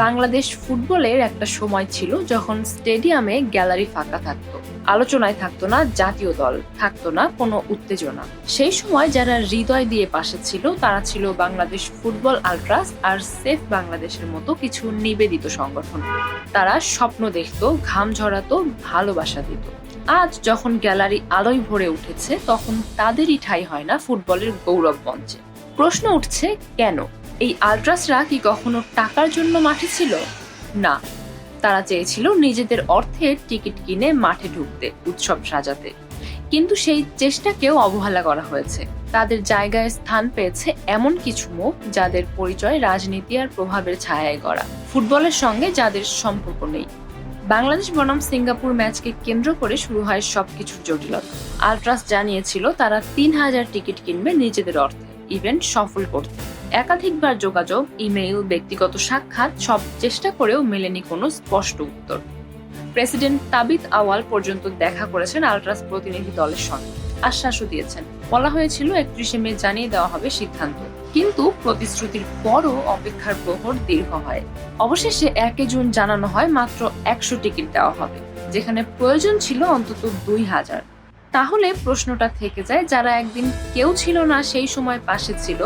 বাংলাদেশ ফুটবলের একটা সময় ছিল যখন স্টেডিয়ামে গ্যালারি ফাঁকা থাকতো, আলোচনায় থাকতো না জাতীয় দল, থাকতো না কোনো উত্তেজনা। সেই সময় যারা হৃদয় দিয়ে পাশে ছিল তারা ছিল বাংলাদেশ ফুটবল আল্ট্রাস আর সেফ বাংলাদেশের মতো কিছু নিবেদিত সংগঠন। তারা স্বপ্ন দেখতো, ঘাম ঝরাতো, ভালোবাসা দিত। আজ যখন গ্যালারি আলোয় ভরে উঠেছে তখন তাদেরই ঠাঁই হয় না ফুটবলের গৌরব মঞ্চে। প্রশ্ন উঠছে, কেন? এই আল্ট্রাসরা কি কখনো টাকার জন্য মাঠে ছিল? না, তারা চেয়েছিল নিজেদের অর্থে টিকিট কিনে মাঠে ঢুকতে, উৎসব সাজাতে। কিন্তু সেই চেষ্টাকেও অবহেলা করা হয়েছে। তাদের জায়গায় স্থান পেয়েছে এমন কিছু মুখ যাদের পরিচয় রাজনীতি আর প্রভাবের ছায়ায় গড়া, ফুটবলের সঙ্গে যাদের সম্পর্ক নেই। বাংলাদেশ বনাম সিঙ্গাপুর ম্যাচকে কেন্দ্র করে শুরু হয় সবকিছুর জটিলতা। আল্ট্রাস জানিয়েছিল তারা ৩,০০০ টিকিট কিনবে নিজেদের অর্থে, ইভেন্ট সফল করতে। একাধিকবার যোগাযোগ, ইমেইল, ব্যক্তিগত সাক্ষাৎ সব চেষ্টা করেও মেলেনি কোনো স্পষ্ট উত্তর। প্রেসিডেন্ট তাবিত আওয়াল পর্যন্ত দেখা করেছেন আল্ট্রাস প্রতিনিধি দলের সঙ্গে, আশ্বাসও দিয়েছেন। বলা হয়েছিল ৩১শে মে জানিয়ে দেওয়া হবে সিদ্ধান্ত। কিন্তু প্রতিশ্রুতির পরও অপেক্ষার প্রহর দীর্ঘ হয়। অবশেষে ১ জুন জানানো হয় মাত্র ১০০ টিকিট দেওয়া হবে, যেখানে প্রয়োজন ছিল অন্তত ২,০০০। তাহলে প্রশ্নটা থেকে যায়, যারা একদিন কেউ ছিল না সেই সময় পাশে ছিল,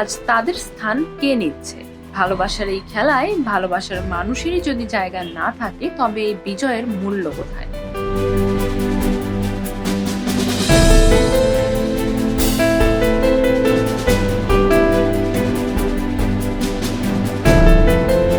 আজ তাদের স্থান কে নিচ্ছে? ভালোবাসার এই খেলায় ভালোবাসার মানুষেরই যদি জায়গা না থাকে তবে এই বিজয়ের মূল্য কোথায়?